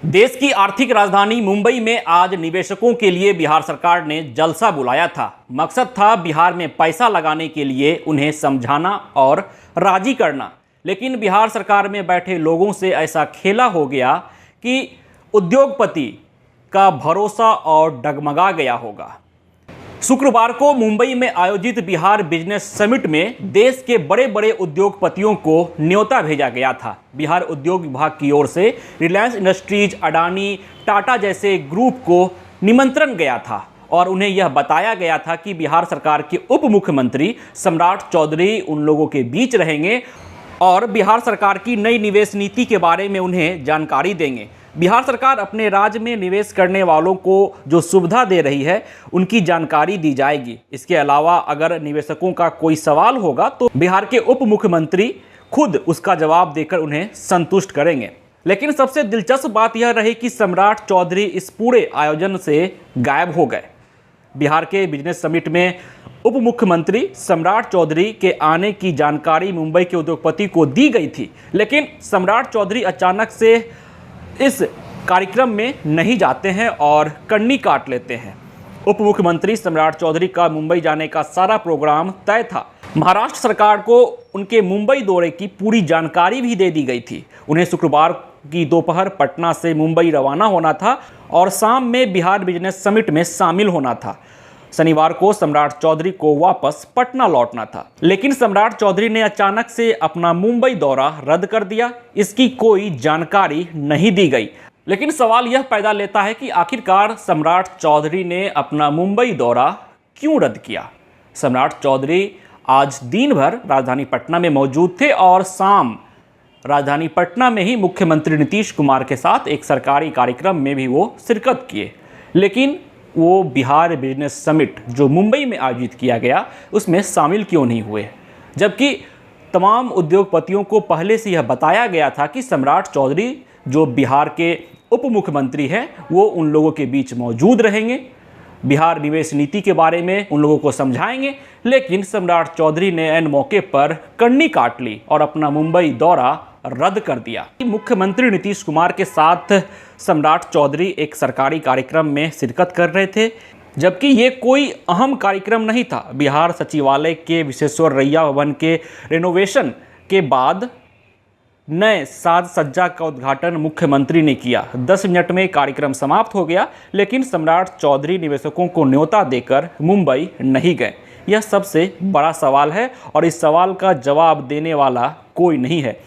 देश की आर्थिक राजधानी मुंबई में आज निवेशकों के लिए बिहार सरकार ने जलसा बुलाया था। मकसद था बिहार में पैसा लगाने के लिए उन्हें समझाना और राजी करना। लेकिन बिहार सरकार में बैठे लोगों से ऐसा खेला हो गया कि उद्योगपति का भरोसा और डगमगा गया होगा। शुक्रवार को मुंबई में आयोजित बिहार बिजनेस समिट में देश के बड़े बड़े उद्योगपतियों को न्योता भेजा गया था। बिहार उद्योग विभाग की ओर से रिलायंस इंडस्ट्रीज, अडानी, टाटा जैसे ग्रुप को निमंत्रण गया था और उन्हें यह बताया गया था कि बिहार सरकार के उप मुख्यमंत्री सम्राट चौधरी उन लोगों के बीच रहेंगे और बिहार सरकार की नई निवेश नीति के बारे में उन्हें जानकारी देंगे। बिहार सरकार अपने राज्य में निवेश करने वालों को जो सुविधा दे रही है उनकी जानकारी दी जाएगी। इसके अलावा अगर निवेशकों का कोई सवाल होगा तो बिहार के उप मुख्यमंत्री खुद उसका जवाब देकर उन्हें संतुष्ट करेंगे। लेकिन सबसे दिलचस्प बात यह रही कि सम्राट चौधरी इस पूरे आयोजन से गायब हो गए। बिहार के बिजनेस समिट में उप मुख्यमंत्री सम्राट चौधरी के आने की जानकारी मुंबई के उद्योगपति को दी गई थी, लेकिन सम्राट चौधरी अचानक से इस कार्यक्रम में नहीं जाते हैं और कन्नी काट लेते हैं। उप मुख्यमंत्री सम्राट चौधरी का मुंबई जाने का सारा प्रोग्राम तय था। महाराष्ट्र सरकार को उनके मुंबई दौरे की पूरी जानकारी भी दे दी गई थी। उन्हें शुक्रवार की दोपहर पटना से मुंबई रवाना होना था और शाम में बिहार बिजनेस समिट में शामिल होना था। शनिवार को सम्राट चौधरी को वापस पटना लौटना था, लेकिन सम्राट चौधरी ने अचानक से अपना मुंबई दौरा रद्द कर दिया। इसकी कोई जानकारी नहीं दी गई। लेकिन सवाल यह पैदा लेता है कि आखिरकार सम्राट चौधरी ने अपना मुंबई दौरा क्यों रद्द किया। सम्राट चौधरी आज दिन भर राजधानी पटना में मौजूद थे और शाम राजधानी पटना में ही मुख्यमंत्री नीतीश कुमार के साथ एक सरकारी कार्यक्रम में भी वो शिरकत किए, लेकिन वो बिहार बिजनेस समिट जो मुंबई में आयोजित किया गया उसमें शामिल क्यों नहीं हुए, जबकि तमाम उद्योगपतियों को पहले से यह बताया गया था कि सम्राट चौधरी जो बिहार के उप मुख्यमंत्री हैं वो उन लोगों के बीच मौजूद रहेंगे, बिहार निवेश नीति के बारे में उन लोगों को समझाएंगे। लेकिन सम्राट चौधरी ने ऐन मौके पर कन्नी काट ली और अपना मुंबई दौरा रद्द कर दिया। मुख्यमंत्री नीतीश कुमार के साथ सम्राट चौधरी एक सरकारी कार्यक्रम में शिरकत कर रहे थे, जबकि ये कोई अहम कार्यक्रम नहीं था। बिहार सचिवालय के विश्वेश्वरैया भवन के रेनोवेशन के बाद नए साज सज्जा का उद्घाटन मुख्यमंत्री ने किया। 10 मिनट में कार्यक्रम समाप्त हो गया, लेकिन सम्राट चौधरी निवेशकों को न्योता देकर मुंबई नहीं गए। यह सबसे बड़ा सवाल है और इस सवाल का जवाब देने वाला कोई नहीं है।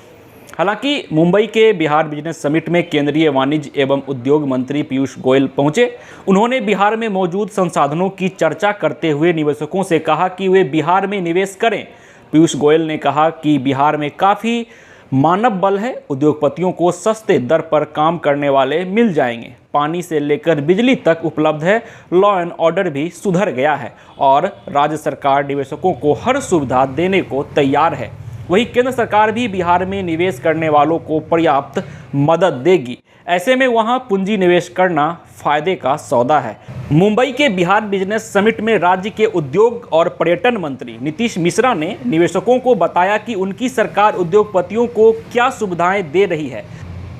हालांकि मुंबई के बिहार बिजनेस समिट में केंद्रीय वाणिज्य एवं उद्योग मंत्री पीयूष गोयल पहुंचे। उन्होंने बिहार में मौजूद संसाधनों की चर्चा करते हुए निवेशकों से कहा कि वे बिहार में निवेश करें। पीयूष गोयल ने कहा कि बिहार में काफ़ी मानव बल है, उद्योगपतियों को सस्ते दर पर काम करने वाले मिल जाएंगे, पानी से लेकर बिजली तक उपलब्ध है, लॉ एंड ऑर्डर भी सुधर गया है और राज्य सरकार निवेशकों को हर सुविधा देने को तैयार है। वहीं केंद्र सरकार भी बिहार में निवेश करने वालों को पर्याप्त मदद देगी। ऐसे में वहां पूंजी निवेश करना फायदे का सौदा है। मुंबई के बिहार बिजनेस समिट में राज्य के उद्योग और पर्यटन मंत्री नीतीश मिश्रा ने निवेशकों को बताया कि उनकी सरकार उद्योगपतियों को क्या सुविधाएं दे रही है।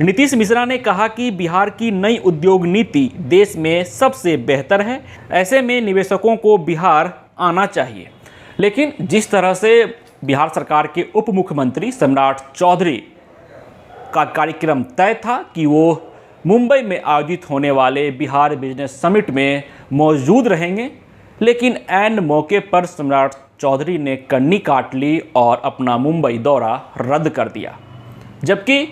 नीतीश मिश्रा ने कहा कि बिहार की नई उद्योग नीति देश में सबसे बेहतर है, ऐसे में निवेशकों को बिहार आना चाहिए। लेकिन जिस तरह से बिहार सरकार के उप मुख्यमंत्री सम्राट चौधरी का कार्यक्रम तय था कि वो मुंबई में आयोजित होने वाले बिहार बिजनेस समिट में मौजूद रहेंगे, लेकिन ऐन मौके पर सम्राट चौधरी ने कन्नी काट ली और अपना मुंबई दौरा रद्द कर दिया। जबकि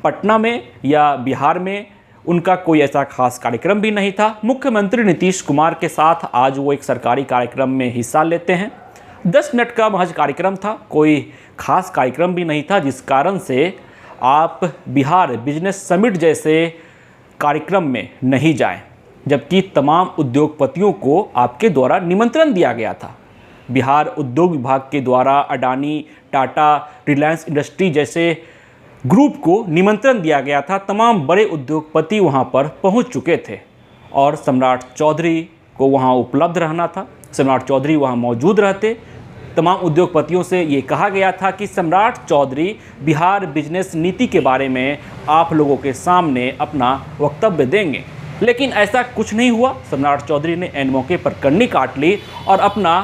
पटना में या बिहार में उनका कोई ऐसा खास कार्यक्रम भी नहीं था। मुख्यमंत्री नीतीश कुमार के साथ आज वो एक सरकारी कार्यक्रम में हिस्सा लेते हैं। 10 मिनट का महज कार्यक्रम था, कोई खास कार्यक्रम भी नहीं था, जिस कारण से आप बिहार बिजनेस समिट जैसे कार्यक्रम में नहीं जाएं, जबकि तमाम उद्योगपतियों को आपके द्वारा निमंत्रण दिया गया था। बिहार उद्योग विभाग के द्वारा अडानी, टाटा, रिलायंस इंडस्ट्री जैसे ग्रुप को निमंत्रण दिया गया था। तमाम बड़े उद्योगपति वहां पर पहुंच चुके थे और सम्राट चौधरी को वहां उपलब्ध रहना था। सम्राट चौधरी वहां मौजूद रहते, तमाम उद्योगपतियों से ये कहा गया था कि सम्राट चौधरी बिहार बिजनेस नीति के बारे में आप लोगों के सामने अपना वक्तव्य देंगे, लेकिन ऐसा कुछ नहीं हुआ। सम्राट चौधरी ने एन मौके पर कन्नी काट ली और अपना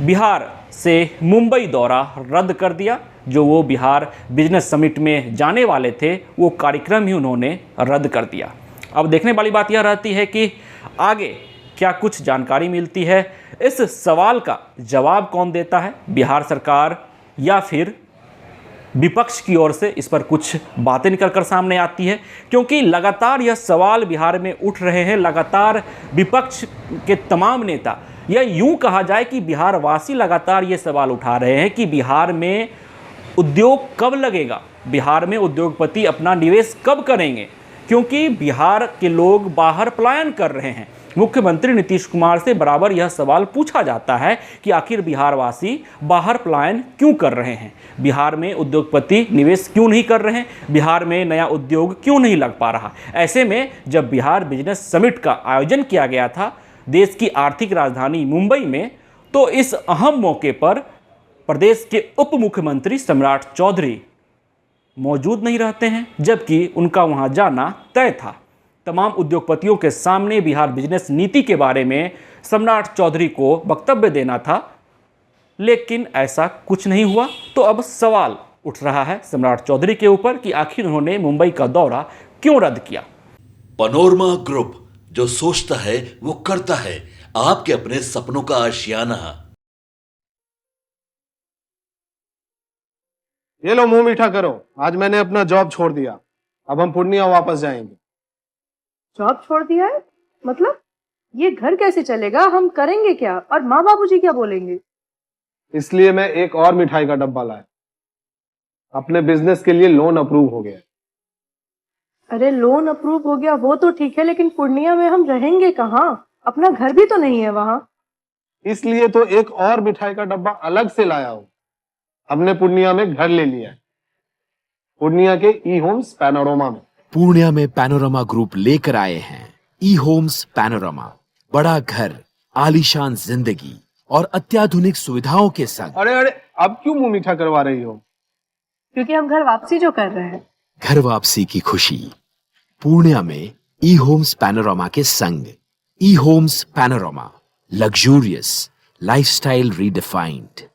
बिहार से मुंबई दौरा रद्द कर दिया। जो वो बिहार बिजनेस समिट में जाने वाले थे, वो कार्यक्रम ही उन्होंने रद्द कर दिया। अब देखने वाली बात यह रहती है कि आगे क्या कुछ जानकारी मिलती है। इस सवाल का जवाब कौन देता है, बिहार सरकार या फिर विपक्ष की ओर से इस पर कुछ बातें निकल कर सामने आती है, क्योंकि लगातार यह सवाल बिहार में उठ रहे हैं। लगातार विपक्ष के तमाम नेता, या यूं कहा जाए कि बिहार वासी लगातार ये सवाल उठा रहे हैं कि बिहार में उद्योग कब लगेगा, बिहार में उद्योगपति अपना निवेश कब करेंगे, क्योंकि बिहार के लोग बाहर पलायन कर रहे हैं। मुख्यमंत्री नीतीश कुमार से बराबर यह सवाल पूछा जाता है कि आखिर बिहार वासी बाहर पलायन क्यों कर रहे हैं, बिहार में उद्योगपति निवेश क्यों नहीं कर रहे हैं, बिहार में नया उद्योग क्यों नहीं लग पा रहा। ऐसे में जब बिहार बिजनेस समिट का आयोजन किया गया था देश की आर्थिक राजधानी मुंबई में, तो इस अहम मौके पर प्रदेश के उप मुख्यमंत्री सम्राट चौधरी मौजूद नहीं रहते हैं, जबकि उनका वहां जाना तय था। तमाम उद्योगपतियों के सामने बिहार बिजनेस नीति के बारे में सम्राट चौधरी को वक्तव्य देना था, लेकिन ऐसा कुछ नहीं हुआ। तो अब सवाल उठ रहा है सम्राट चौधरी के ऊपर कि आखिर उन्होंने मुंबई का दौरा क्यों रद्द किया। पैनोरमा ग्रुप, जो सोचता है वो करता है, आपके अपने सपनों का आशियाना। ये लो मुंह मीठा करो, आज मैंने अपना जॉब छोड़ दिया, अब हम पूर्णिया वापस जाएंगे। जॉब छोड़ दिया है? मतलब ये घर कैसे चलेगा, हम करेंगे क्या, और माँ बाबूजी क्या बोलेंगे? इसलिए मैं एक और मिठाई का डब्बा लाया, अपने बिजनेस के लिए लोन अप्रूव हो गया। अरे लोन अप्रूव हो गया वो तो ठीक है, लेकिन पूर्णिया में हम रहेंगे कहाँ? अपना घर भी तो नहीं है वहां। इसलिए तो एक और मिठाई का डब्बा अलग से लाया हूं। हमने पूर्णिया में घर ले लिया है, पूर्णिया के ई होम्स पैनोरमा में। पूर्णिया में पैनोरमा ग्रुप लेकर आए हैं ई होम्स पैनोरमा। बड़ा घर, आलीशान जिंदगी और अत्याधुनिक सुविधाओं के संग। अरे अब क्यों मुंह मीठा करवा रही हो? क्योंकि हम घर वापसी जो कर रहे हैं। घर वापसी की खुशी पूर्णिया में ई होम्स पैनोरमा के संग। E Homes Panorama, luxurious lifestyle redefined.